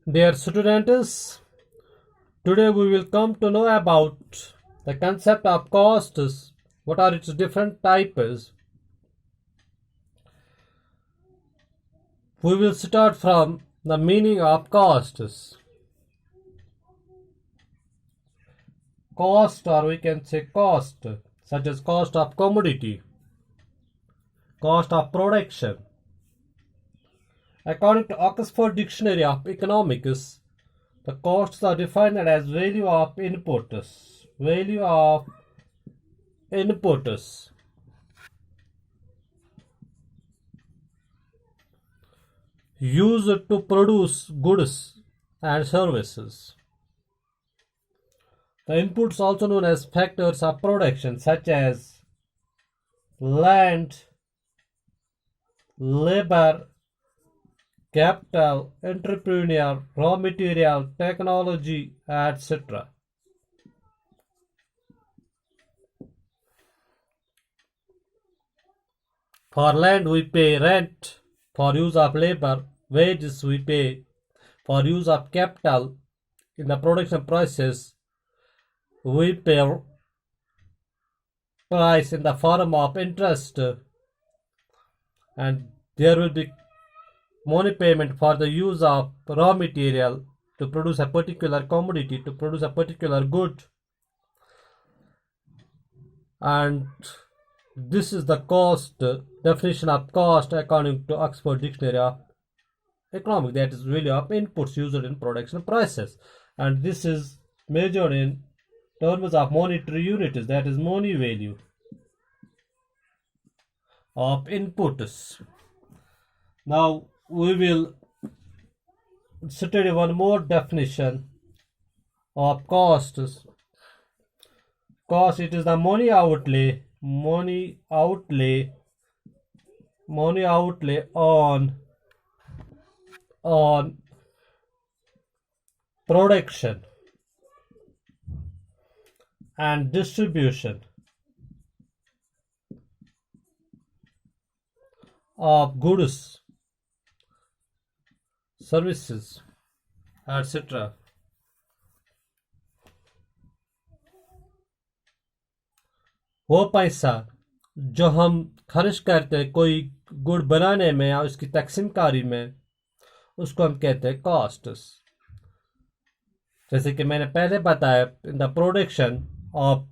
Dear students, today we will come to know about the concept of costs, what are its different types. We will start from the meaning of costs. Cost, or we can say cost, such as cost of commodity, cost of production. According to Oxford Dictionary of Economics, the costs are defined as value of inputs. Value of inputs used to produce goods and services. The inputs, also known as factors of production, such as land, labor, capital, entrepreneur, raw material, technology, etc. For land, we pay rent. For use of labor, wages we pay. For use of capital in the production process, we pay price in the form of interest, and there will be money payment for the use of raw material to produce a particular commodity, to produce a particular good. And this is the cost definition of cost according to Oxford Dictionary of Economics, that is value of inputs used in production process, and this is measured in terms of monetary units, that is money value of inputs. Now we will study one more definition of costs. Cost, it is the money outlay on production and distribution of goods, services, etc. वो पैसा जो हम खर्च करते हैं कोई good बनाने में या उसकी तकसीमकारी में, उसको हम कहते हैं कॉस्ट्स. जैसे कि मैंने पहले बताया, in the production of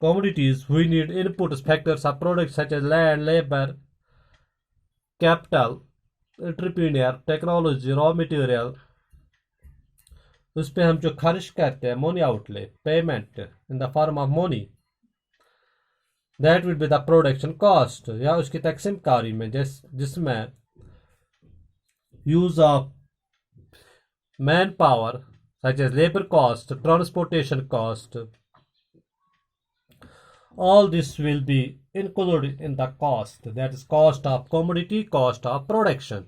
commodities we need inputs, factors of products such as land, labor, capital, entrepreneur, technology, raw material. उस पर हम जो खर्च करते हैं, money outlay, payment in the form of money, that will be the production cost, या उसकी तकसीमकारी में जिसमें use of manpower such as labor cost, transportation cost, all this will be included in the cost, that is cost of commodity, cost of production.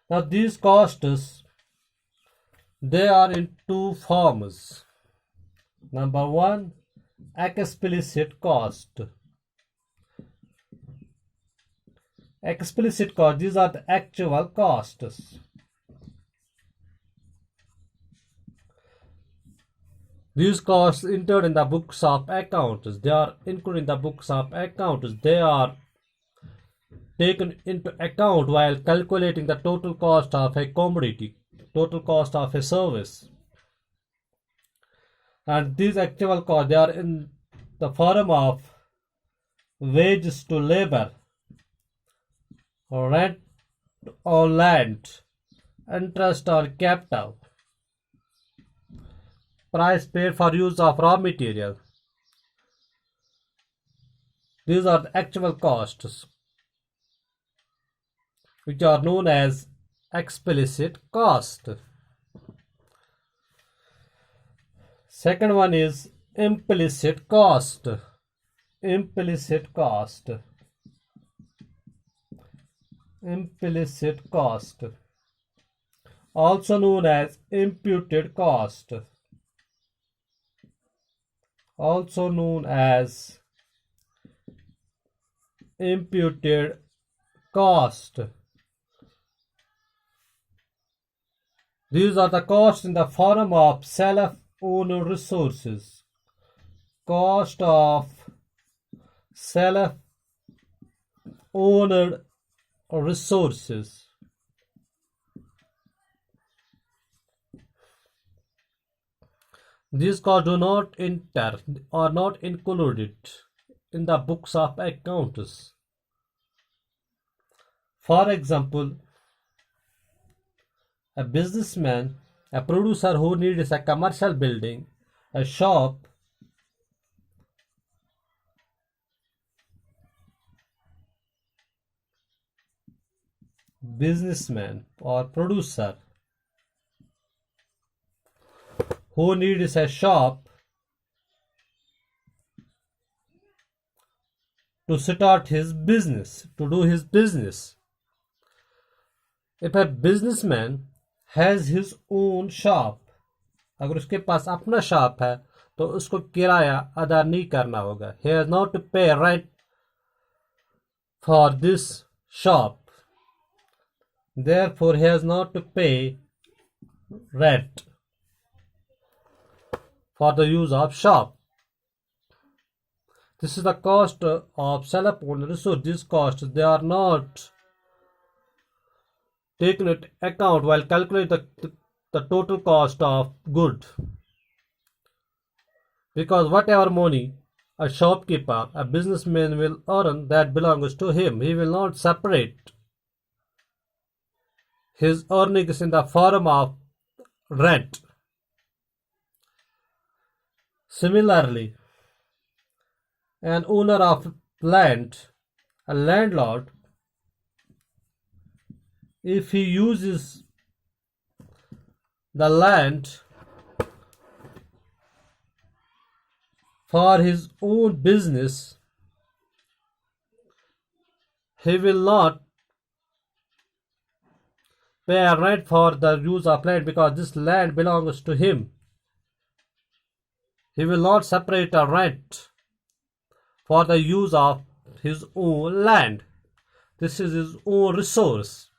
Now these costs, they are in two forms. Number one, explicit cost. Explicit cost, these are the actual costs. These costs entered in the books of accounts. They are included in the books of accounts. They are taken into account while calculating the total cost of a commodity, total cost of a service. And these actual costs, they are in the form of wages to labor, rent on land, interest on capital, price paid for use of raw material. These are the actual costs, which are known as explicit cost. Second one is implicit cost. Implicit cost. Implicit cost, also known as imputed cost. Also known as imputed cost. These are the costs in the form of self-owned resources. Cost of self-owned resources. These costs do not enter or not included in the books of accounts. For example, a businessman, a producer who needs a commercial building, a shop, businessman or producer who needs a shop to start his business, to do his business. If a businessman has his own shop, अगर उसके पास अपना shop है तो उसको किराया अदा नहीं करना होगा. He has not to pay rent for this shop. Therefore, he has not to pay rent for the use of shop. This is the cost of self-owned resource. These costs, they are not taken into account while calculating the total cost of good. Because whatever money a shopkeeper, a businessman will earn, that belongs to him. He will not separate his earnings in the form of rent. Similarly, an owner of land, a landlord, if he uses the land for his own business, he will not pay a rent for the use of land because this land belongs to him. He will not separate a rent for the use of his own land. This is his own resource.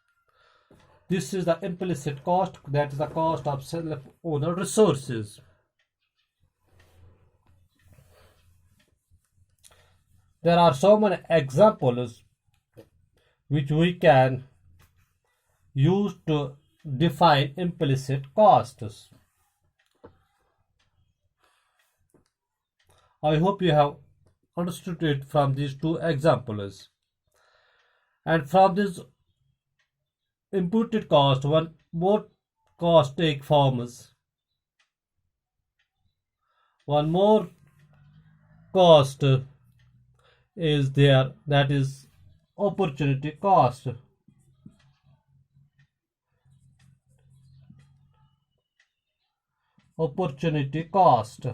This is the implicit cost, that is the cost of self-owned resources. There are so many examples which we can use to define implicit costs. I hope you have understood it from these two examples. And from this imputed cost, one more cost take forms. One more cost is there, that is opportunity cost. Opportunity cost,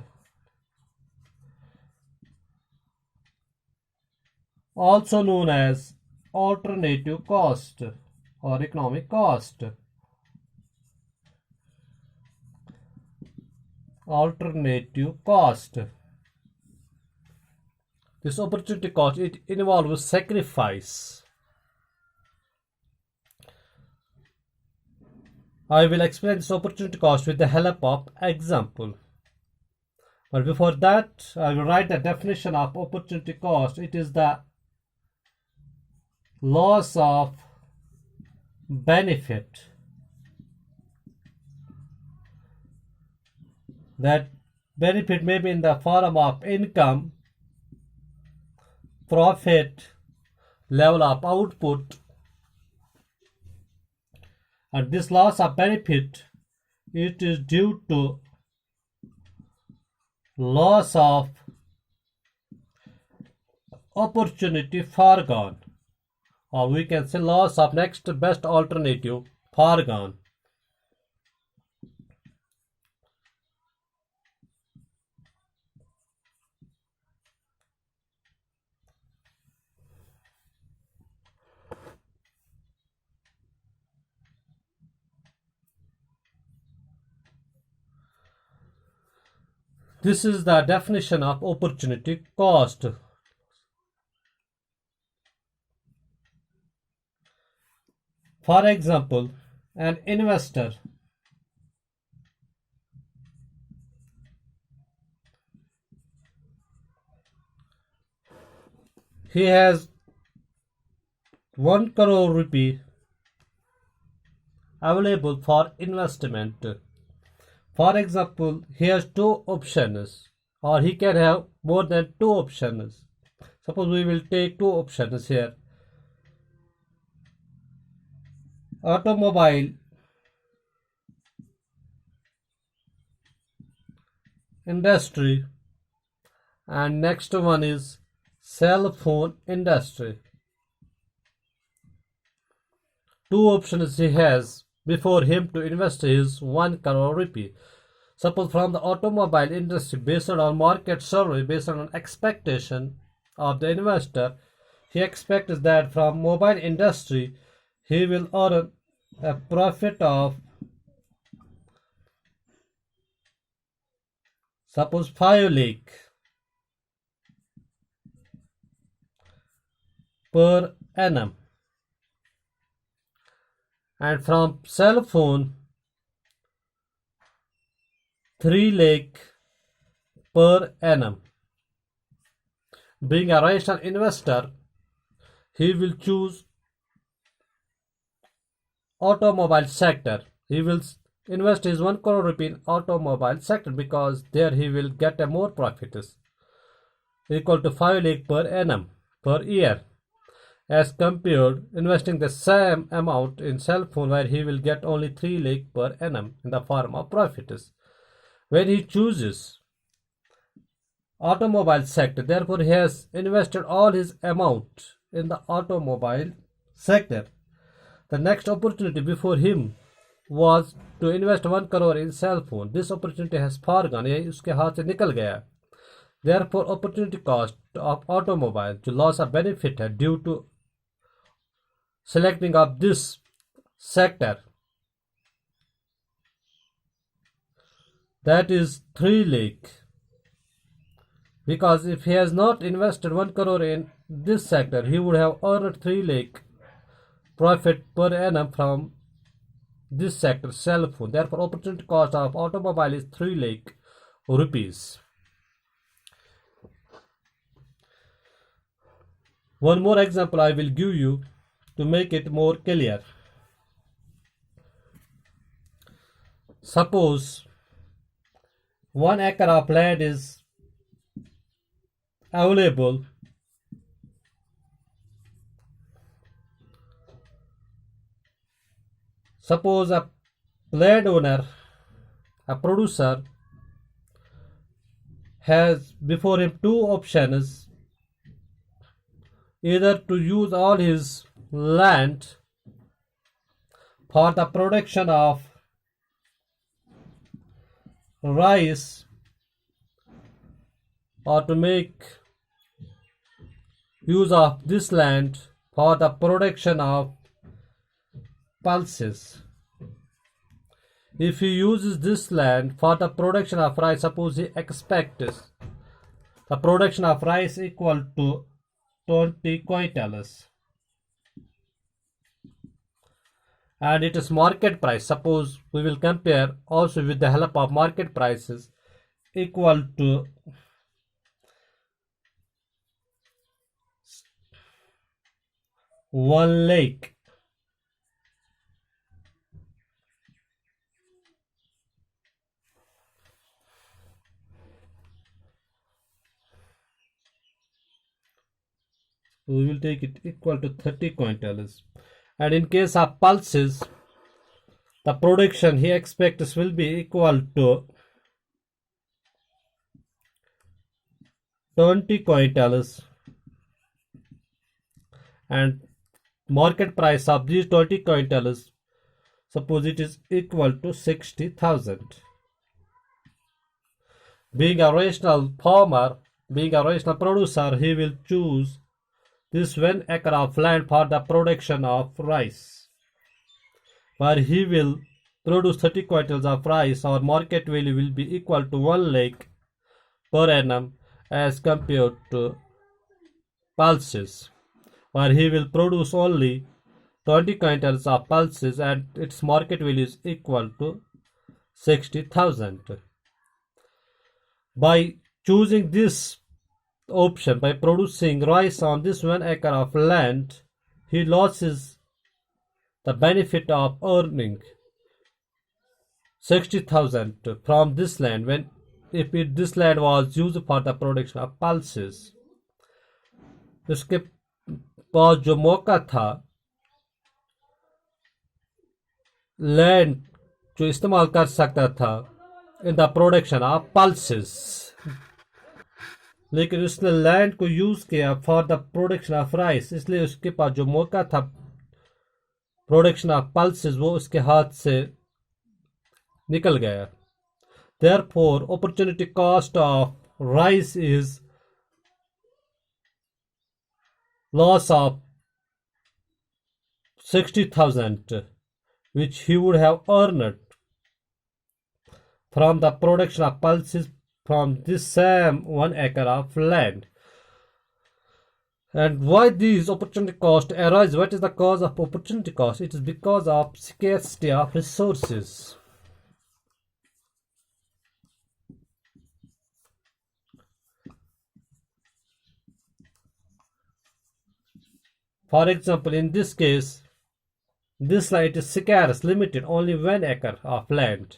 also known as alternative cost or economic cost. Alternative cost. This opportunity cost, it involves sacrifice. I will explain this opportunity cost with the help of example. But before that, I will write the definition of opportunity cost. It is the loss of benefit. That benefit may be in the form of income, profit, level of output, and this loss of benefit, it is due to loss of opportunity foregone, or we can say loss of next best alternative foregone. This is the definition of opportunity cost. For example, an investor he has 1 crore rupee available for investment. For example, he has two options, or he can have more than two options. Suppose we will take two options here. Automobile industry, and next one is cell phone industry. Two options he has before him to invest his 1 crore rupee. Suppose from the automobile industry, based on market survey, based on expectation of the investor, he expects that from mobile industry he will earn a profit of suppose 5 lakh per annum, and from cell phone 3 lakh per annum. Being a rational investor, he will choose automobile sector. He will invest his 1 crore rupee in automobile sector because there he will get a more profits equal to 5 lakh per annum per year, as compared investing the same amount in cell phone where he will get only 3 lakh per annum in the form of profits. When he chooses automobile sector, therefore he has invested all his amount in the automobile sector. The next opportunity before him was to invest 1 crore in cell phone. This opportunity has far gone, ये उसके हाथ से निकल गया. Therefore opportunity cost of automobile, जो loss of benefit है due to selecting of this sector, that is 3 lakh. Because if he has not invested 1 crore in this sector, he would have earned 3 lakh profit per annum from this sector, cell phone. Therefore opportunity cost of automobile is 3 lakh rupees. One more example I will give you to make it more clear. Suppose 1 acre of land is available suppose a landowner, a producer, has before him two options: either to use all his land for the production of rice, or to make use of this land for the production of pulses. If he uses this land for the production of rice, suppose he expects the production of rice equal to 20 quintals, and it is market price. Suppose we will compare also with the help of market prices equal to 1 lakh. We will take it equal to 30 quintals. And in case of pulses, the production he expects will be equal to 20 quintals, and market price of these 20 quintals, suppose it is equal to 60,000. Being a rational farmer, being a rational producer, he will choose this 1 acre of land for the production of rice, where he will produce 30 quintals of rice. Our market value will be equal to 1 lakh per annum, as compared to pulses, where he will produce only 20 quintals of pulses and its market value is equal to 60,000. By choosing this option, by producing rice on this 1 acre of land, he loses the benefit of earning 60,000 from this land when if this land was used for the production of pulses. उसके पास जो मौका था land जो इस्तेमाल कर सकता था in the production of pulses, लेकिन उसने लैंड को यूज किया for the production of rice, इसलिए उसके पास जो मौका था प्रोडक्शन ऑफ पल्सेस वो उसके हाथ से निकल गया. Therefore, opportunity cost of rice is loss of 60,000 which he would have earned from the production of pulses from this same 1 acre of land. And why these opportunity costs arise? What is the cause of opportunity cost? It is because of scarcity of resources. For example, in this case, this land is scarce, limited, only 1 acre of land.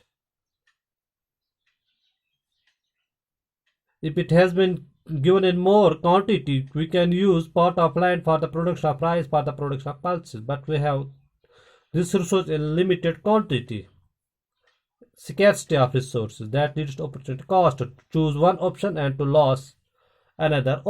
If it has been given in more quantity, we can use part of land for the production of rice, for the production of pulses, but we have this resource in limited quantity. Scarcity of resources, that leads to opportunity cost, to choose one option and to lose another